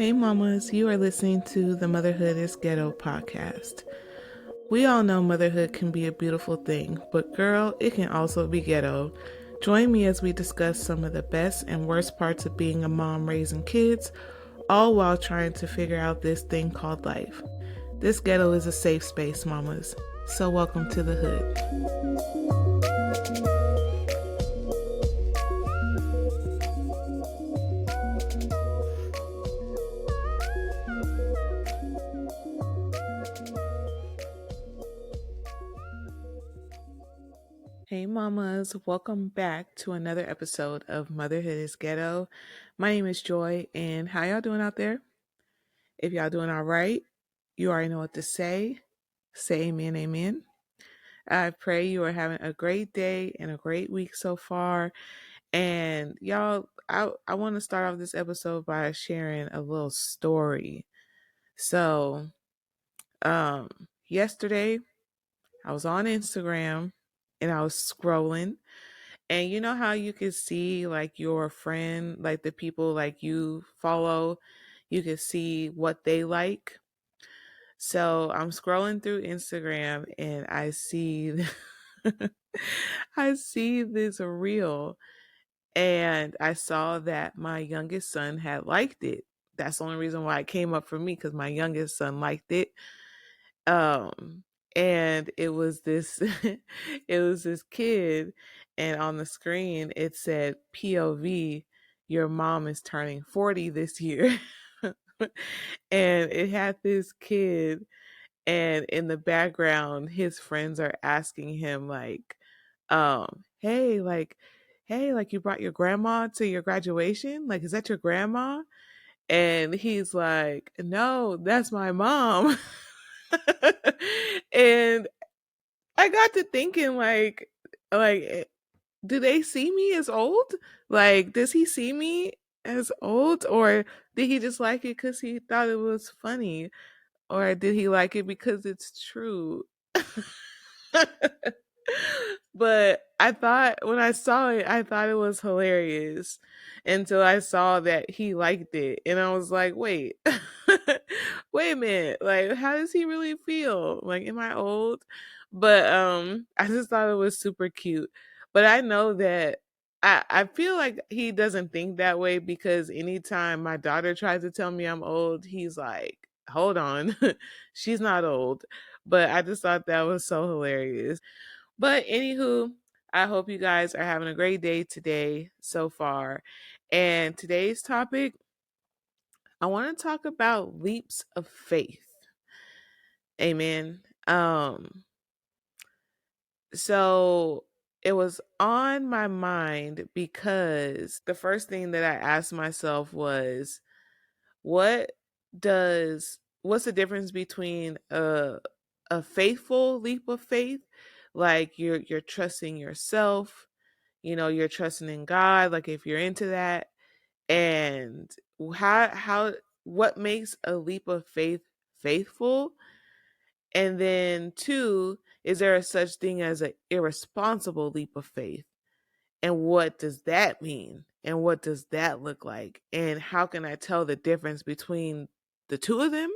Hey mamas, you are listening to the Motherhood is Ghetto podcast. We all know motherhood can be a beautiful thing, but girl, it can also be ghetto. Join me as we discuss some of the best and worst parts of being a mom raising kids, all while trying to figure out this thing called life. This ghetto is a safe space, mamas. So welcome to the hood. Hey mamas, welcome back to another episode of Motherhood is Ghetto. My name is Joy, and how y'all doing out there? If y'all doing all right, you already know what to say. Say amen, amen. I pray you are having a great day and a great week so far. And y'all, I want to start off this episode by sharing a little story. So, yesterday I was on Instagram and I was scrolling. And you know how you can see like your friend, like the people like you follow, you can see what they like. So I'm scrolling through Instagram and I see I see this reel and I saw that my youngest son had liked it. That's the only reason why it came up for me, because my youngest son liked it. Um and it was this it was this kid, and on the screen it said POV, your mom is turning 40 this year. And it had this kid, and in the background his friends are asking him like, hey, like you brought your grandma to your graduation, like is that your grandma? And he's like, no, that's my mom. And I got to thinking like do they see me as old? Like does he see me as old, or did he just like it cuz he thought it was funny, or did he like it because it's true? But I thought when I saw it, I thought it was hilarious until I saw that he liked it. And I was like, wait, wait a minute. Like, how does he really feel? Like, am I old? But I just thought it was super cute. But I know that I feel like he doesn't think that way, because anytime my daughter tries to tell me I'm old, he's like, hold on, she's not old. But I just thought that was so hilarious. But anywho, I hope you guys are having a great day today so far. And today's topic, I want to talk about leaps of faith. Amen. So it was on my mind because the first thing that I asked myself was, what what's the difference between a faithful leap of faith, like you're trusting yourself, you're trusting in God, like if you're into that, and how what makes a leap of faith faithful? And then two, is there a such thing as an irresponsible leap of faith? And what does that mean? And what does that look like? And how can I tell the difference between the two of them?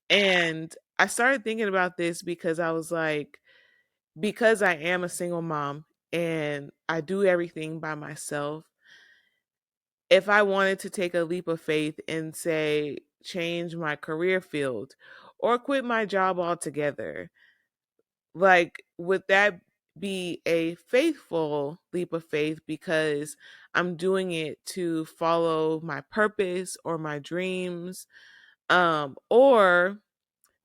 And I started thinking about this because I was like, because I am a single mom and I do everything by myself, if I wanted to take a leap of faith and say, change my career field or quit my job altogether, like, would that be a faithful leap of faith because I'm doing it to follow my purpose or my dreams? Or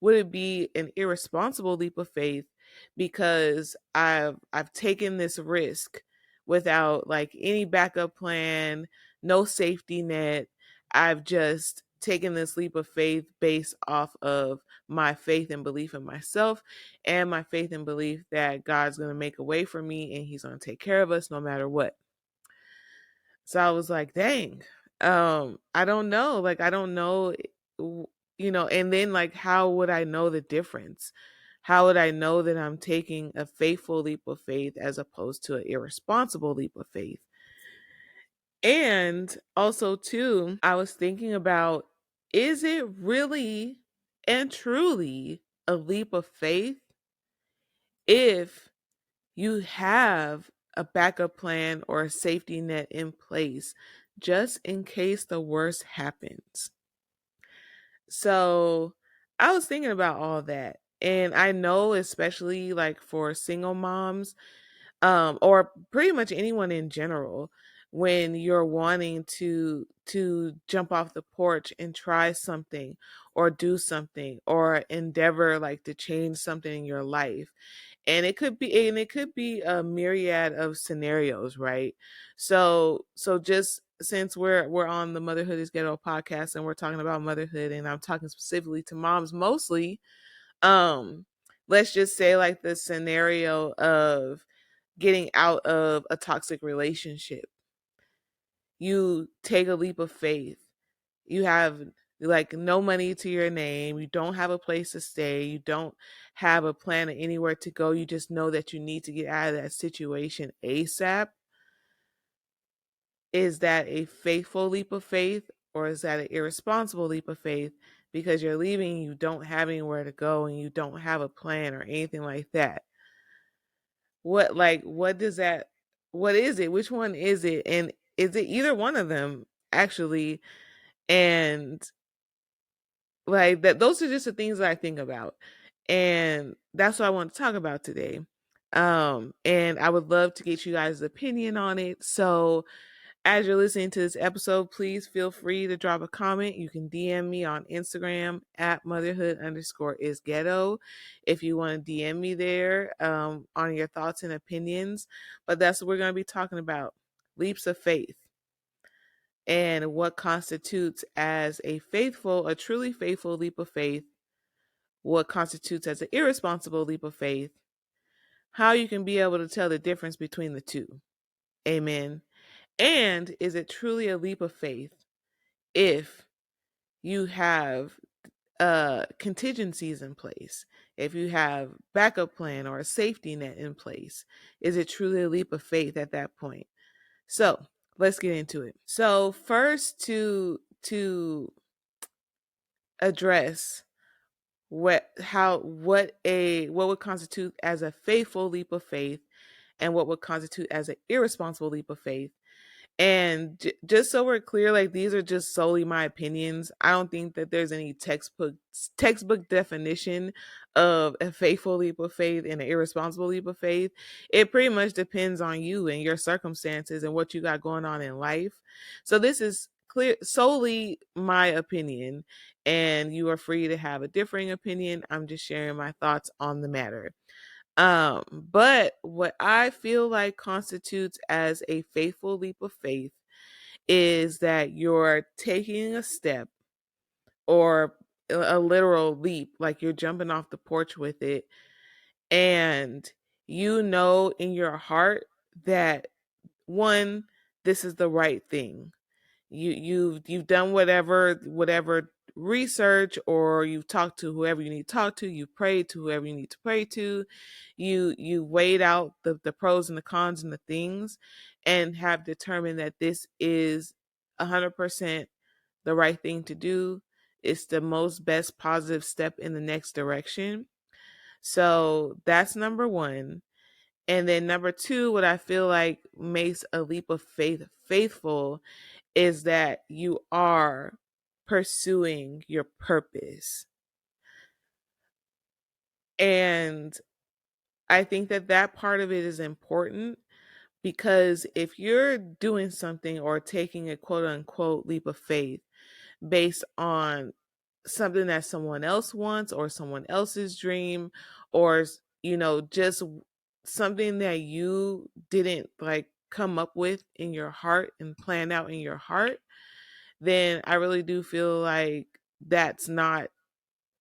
would it be an irresponsible leap of faith because I've taken this risk without like any backup plan, no safety net. I've just taken this leap of faith based off of my faith and belief in myself, and my faith and belief that God's going to make a way for me and he's going to take care of us no matter what. So I was like, dang, I don't know. Like, I don't know, and then like, how would I know the difference? How would I know that I'm taking a faithful leap of faith as opposed to an irresponsible leap of faith? And also, too, I was thinking about is it really and truly a leap of faith if you have a backup plan or a safety net in place just in case the worst happens? So I was thinking about all that. And I know, especially like for single moms, or pretty much anyone in general, when you're wanting to jump off the porch and try something or do something or endeavor like to change something in your life, and it could be a myriad of scenarios, right? So just since we're on the Motherhood is Ghetto podcast and we're talking about motherhood, and I'm talking specifically to moms mostly, um let's just say like the scenario of getting out of a toxic relationship. You take a leap of faith. You have like no money to your name. You don't have a place to stay. You don't have a plan of anywhere to go. You just know that you need to get out of that situation ASAP. Is that a faithful leap of faith, or is that an irresponsible leap of faith because you're leaving, you don't have anywhere to go, and you don't have a plan or anything like that? What does that, what is it? Which one is it? And is it either one of them actually? And like that, those are just the things that I think about. And that's what I want to talk about today. And I would love to get you guys' opinion on it. So as you're listening to this episode, please feel free to drop a comment. You can DM me on Instagram at motherhood_is_ghetto if you want to DM me there, on your thoughts and opinions. But that's what we're going to be talking about: leaps of faith, and what constitutes as a truly faithful leap of faith, what constitutes as an irresponsible leap of faith, how you can be able to tell the difference between the two. Amen. And is it truly a leap of faith if you have contingencies in place, if you have backup plan or a safety net in place? Is it truly a leap of faith at that point? So let's get into it. So first, to address what would constitute as a faithful leap of faith and what would constitute as an irresponsible leap of faith. And just so we're clear, like, these are just solely my opinions. I don't think that there's any textbook definition of a faithful leap of faith and an irresponsible leap of faith. It pretty much depends on you and your circumstances and what you got going on in life. So this is clear solely my opinion, and you are free to have a differing opinion. I'm just sharing my thoughts on the matter. But what I feel like constitutes as a faithful leap of faith is that you're taking a step, or a literal leap, like you're jumping off the porch with it, and you know in your heart that, one, this is the right thing. You've done whatever research, or you've talked to whoever you need to talk to, you prayed to whoever you need to pray to, you weighed out the pros and the cons and the things, and have determined that this is 100% the right thing to do. It's the most best positive step in the next direction. So that's number one. And then number two, what I feel like makes a leap of faith faithful is that you are pursuing your purpose. And I think that that part of it is important, because if you're doing something or taking a quote unquote leap of faith based on something that someone else wants, or someone else's dream, or just something that you didn't like come up with in your heart and plan out in your heart, then I really do feel like that's not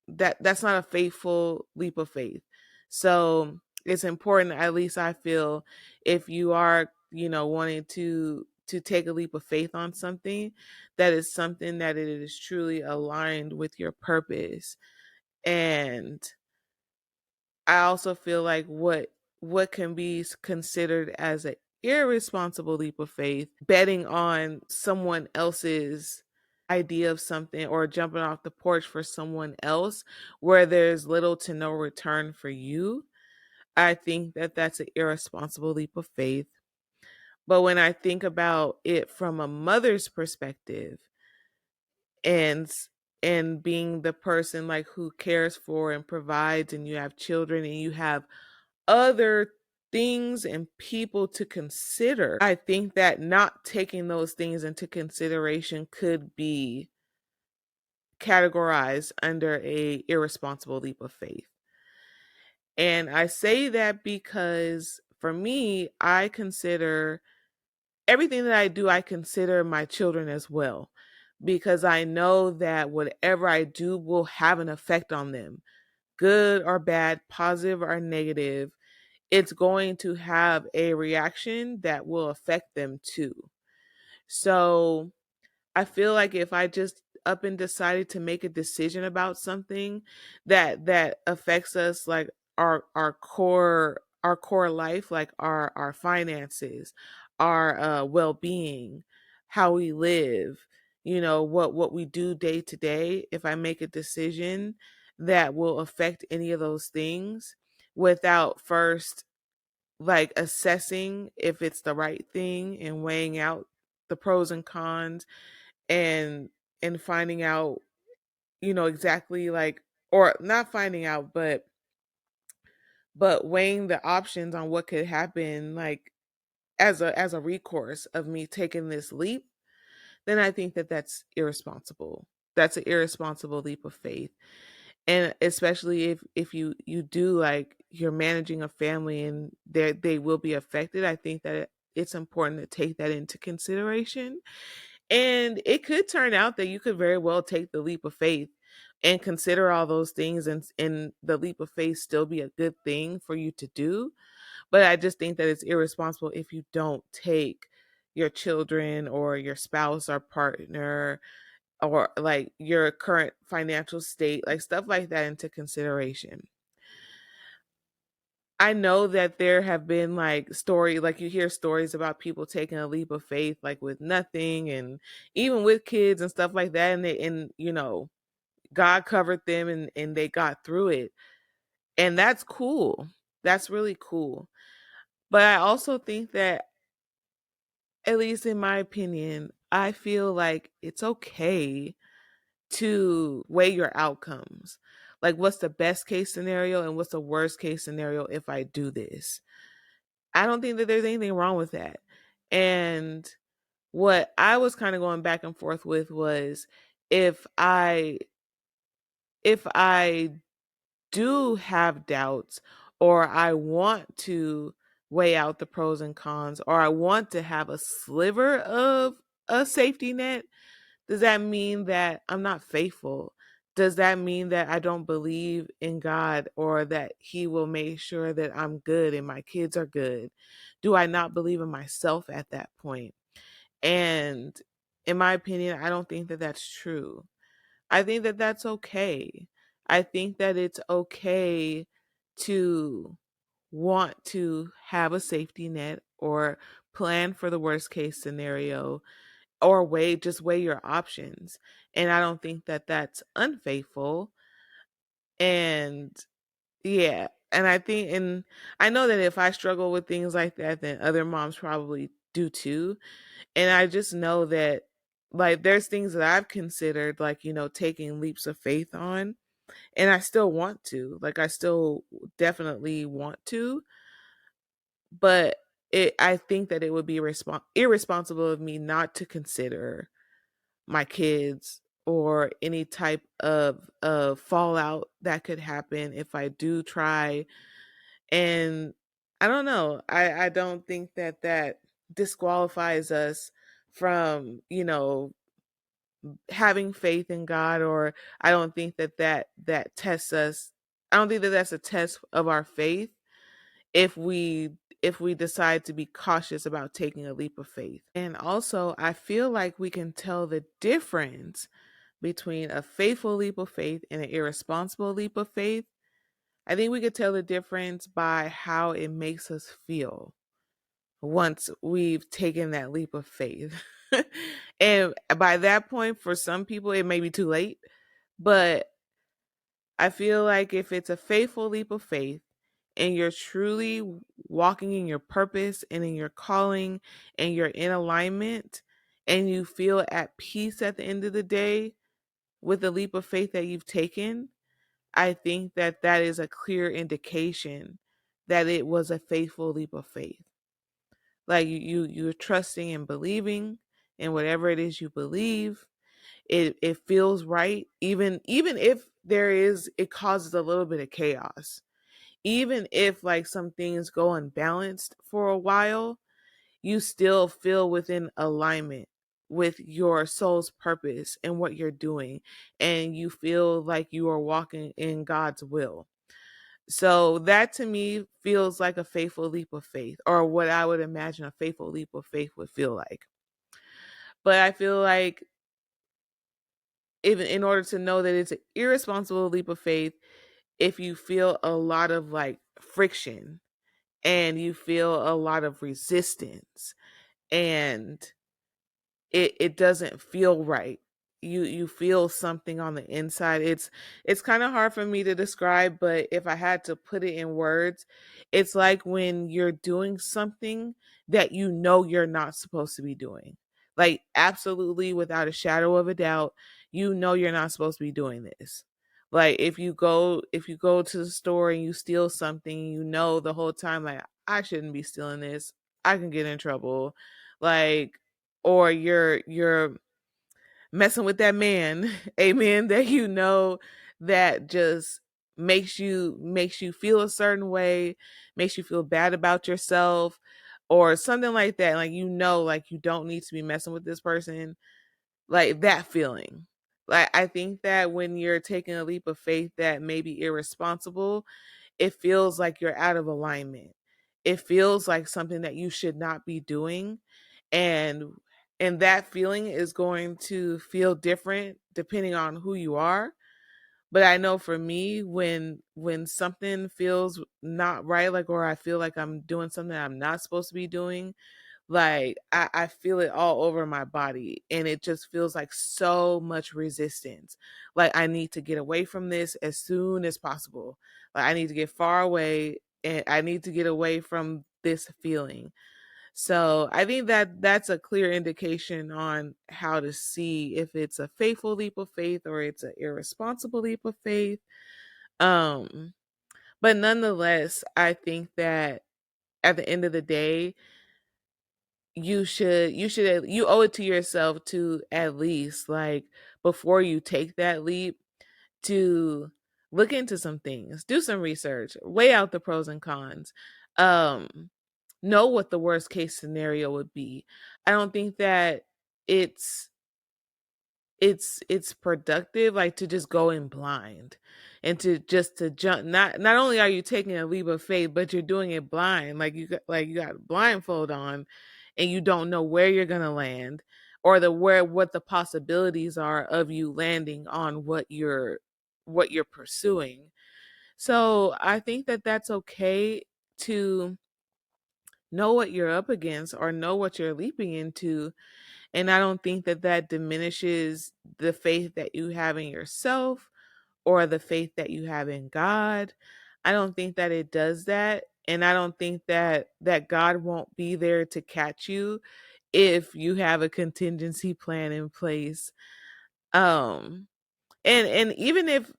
a faithful leap of faith. So it's important, at least I feel, if you are, wanting to take a leap of faith on something, that is something that it is truly aligned with your purpose. And I also feel like what can be considered as an irresponsible leap of faith, betting on someone else's idea of something or jumping off the porch for someone else where there's little to no return for you, I think that that's an irresponsible leap of faith. But when I think about it from a mother's perspective, and and being the person like who cares for and provides, and you have children and you have other things and people to consider, I think that not taking those things into consideration could be categorized under a irresponsible leap of faith. And I say that because for me, I consider everything that I do, I consider my children as well, because I know that whatever I do will have an effect on them, good or bad, positive or negative. It's going to have a reaction that will affect them too. So I feel like if I just up and decided to make a decision about something that affects us, like our core life, like our finances, our well-being, how we live, what we do day to day, if I make a decision that will affect any of those things without first like assessing if it's the right thing and weighing out the pros and cons, and finding out, exactly, like, or not finding out, but weighing the options on what could happen, like as a recourse of me taking this leap, then I think that that's irresponsible. That's an irresponsible leap of faith. And especially if you do, like, you're managing a family and they will be affected, I think that it's important to take that into consideration. And it could turn out that you could very well take the leap of faith and consider all those things, and the leap of faith still be a good thing for you to do. But I just think that it's irresponsible if you don't take your children or your spouse or partner or like your current financial state, like stuff like that, into consideration. I know that there have been like you hear stories about people taking a leap of faith like with nothing, and even with kids and stuff like that, and God covered them, and they got through it. And that's cool. That's really cool. But I also think that, at least in my opinion, I feel like it's okay to weigh your outcomes. Like, what's the best case scenario and what's the worst case scenario if I do this? I don't think that there's anything wrong with that. And what I was kind of going back and forth with was, if I if I do have doubts, or I want to weigh out the pros and cons, or I want to have a sliver of a safety net, does that mean that I'm not faithful? Does that mean that I don't believe in God, or that He will make sure that I'm good and my kids are good? Do I not believe in myself at that point? And in my opinion, I don't think that that's true. I think that that's okay. I think that it's okay to want to have a safety net, or plan for the worst case scenario, or weigh your options. And I don't think that that's unfaithful. And yeah, and I know that if I struggle with things like that, then other moms probably do too. And I just know that, like, there's things that I've considered, like, taking leaps of faith on, and I still want to. Like, I still definitely want to, but I think that it would be irresponsible of me not to consider my kids, or any type of fallout that could happen if I do try. And I don't know. I don't think that that disqualifies us from, having faith in God, or I don't think that that tests us. I don't think that that's a test of our faith if we decide to be cautious about taking a leap of faith. And also, I feel like we can tell the difference between a faithful leap of faith and an irresponsible leap of faith. I think we could tell the difference by how it makes us feel once we've taken that leap of faith. And by that point, for some people, it may be too late. But I feel like if it's a faithful leap of faith and you're truly walking in your purpose and in your calling and you're in alignment and you feel at peace at the end of the day with the leap of faith that you've taken, I think that that is a clear indication that it was a faithful leap of faith. Like you're trusting and believing in whatever it is you believe. It feels right, even if it causes a little bit of chaos. Even if like some things go unbalanced for a while, you still feel within alignment with your soul's purpose and what you're doing, and you feel like you are walking in God's will. So that to me feels like a faithful leap of faith, or what I would imagine a faithful leap of faith would feel like. But I feel like even in order to know that it's an irresponsible leap of faith, if you feel a lot of like friction and you feel a lot of resistance and it doesn't feel right. You feel something on the inside. It's kind of hard for me to describe, but if I had to put it in words, it's like when you're doing something that you know you're not supposed to be doing. Like absolutely without a shadow of a doubt, you know you're not supposed to be doing this. Like if you go to the store and you steal something, you know the whole time like I shouldn't be stealing this. I can get in trouble. Like or you're messing with that man, amen, that you know that just makes you feel a certain way, makes you feel bad about yourself or something like that. Like you know, like you don't need to be messing with this person. Like that feeling. Like I think that when you're taking a leap of faith that may be irresponsible, it feels like you're out of alignment. It feels like something that you should not be doing. And and that feeling is going to feel different depending on who you are. But I know for me, when something feels not right, like or I feel like I'm doing something I'm not supposed to be doing, like I feel it all over my body and it just feels like so much resistance. Like I need to get away from this as soon as possible. Like I need to get far away and I need to get away from this feeling. So I think that that's a clear indication on how to see if it's a faithful leap of faith or it's an irresponsible leap of faith. Um, but nonetheless, I think that at the end of the day, you owe it to yourself to at least like before you take that leap to look into some things, do some research, weigh out the pros and cons, um know what the worst case scenario would be. I don't think that it's it's productive like to just go in blind and to jump. Not only are you taking a leap of faith, but you're doing it blind. Like you got a blindfold on and you don't know where you're going to land or what the possibilities are of you landing on what you're pursuing. So I think that that's okay to know what you're up against or know what you're leaping into. And I don't think that that diminishes the faith that you have in yourself or the faith that you have in God. I don't think that it does that. And I don't think that God won't be there to catch you if you have a contingency plan in place. Um and even if,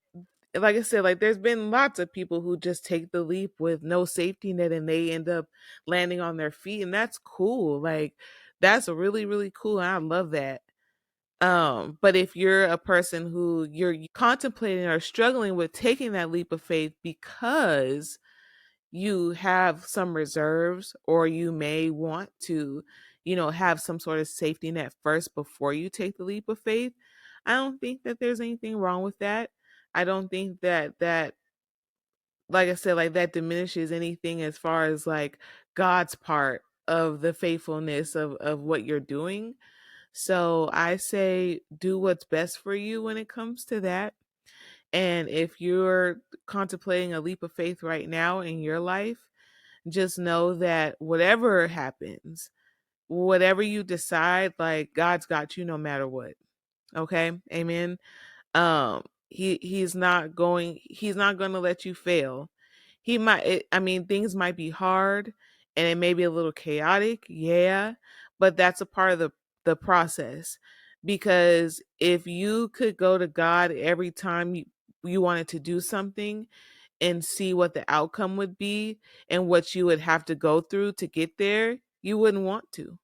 like I said, like there's been lots of people who just take the leap with no safety net and they end up landing on their feet, and that's cool. Like that's really really cool, and I love that. But if you're a person who you're contemplating or struggling with taking that leap of faith because you have some reserves or you may want to, have some sort of safety net first before you take the leap of faith, I don't think that there's anything wrong with that. I don't think that like I said, like that diminishes anything as far as like God's part of the faithfulness of what you're doing. So I say do what's best for you when it comes to that. And if you're contemplating a leap of faith right now in your life, just know that whatever happens, whatever you decide, like God's got you no matter what. Okay? Amen. He's not going to let you fail. I mean, things might be hard and it may be a little chaotic, yeah, but that's a part of the process. Because if you could go to God every time you wanted to do something and see what the outcome would be and what you would have to go through to get there, you wouldn't want to.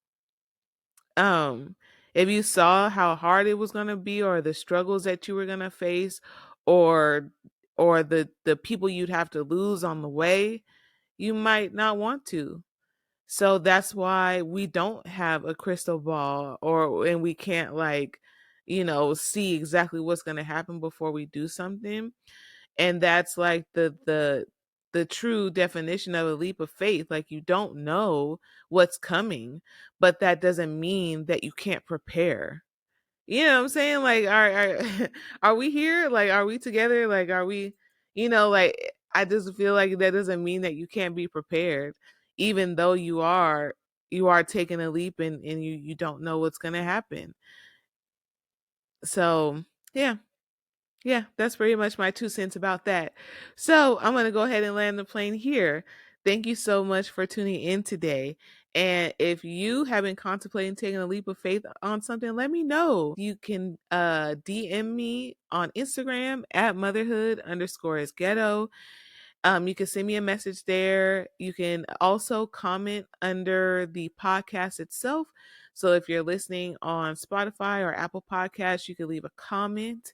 um if you saw how hard it was going to be, or the struggles that you were going to face, or the people you'd have to lose on the way, you might not want to. So that's why we don't have a crystal ball, and we can't, like, see exactly what's going to happen before we do something. And that's like the true definition of a leap of faith. Like, you don't know what's coming, but that doesn't mean that you can't prepare. You know what I'm saying? Like, are we here? Like, are we together? Like, are we, like, I just feel like that doesn't mean that you can't be prepared, even though you are taking a leap, and you don't know what's gonna happen. So yeah. Yeah, that's pretty much my 2 cents about that. So I'm going to go ahead and land the plane here. Thank you so much for tuning in today. And if you have been contemplating taking a leap of faith on something, let me know. You can DM me on Instagram at motherhood_is ghetto. You can send me a message there. You can also comment under the podcast itself. So if you're listening on Spotify or Apple Podcasts, you can leave a comment.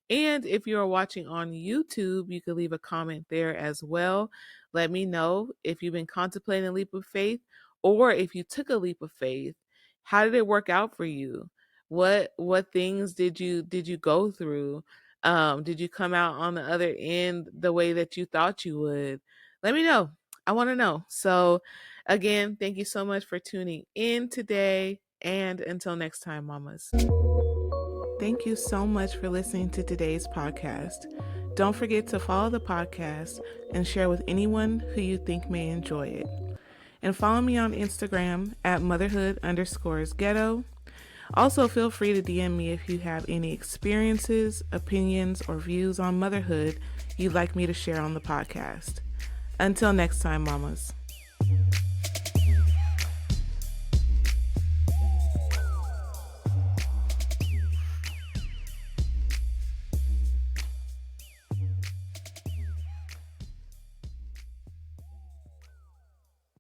And if you're watching on YouTube, you can leave a comment there as well. Let me know if you've been contemplating a leap of faith, or if you took a leap of faith. How did it work out for you? What things did you go through? Did you come out on the other end the way that you thought you would? Let me know. I want to know. So again, thank you so much for tuning in today. And until next time, mamas. Thank you so much for listening to today's podcast. Don't forget to follow the podcast and share with anyone who you think may enjoy it. And follow me on Instagram at motherhood_is ghetto. Also, feel free to DM me if you have any experiences, opinions, or views on motherhood you'd like me to share on the podcast. Until next time, mamas.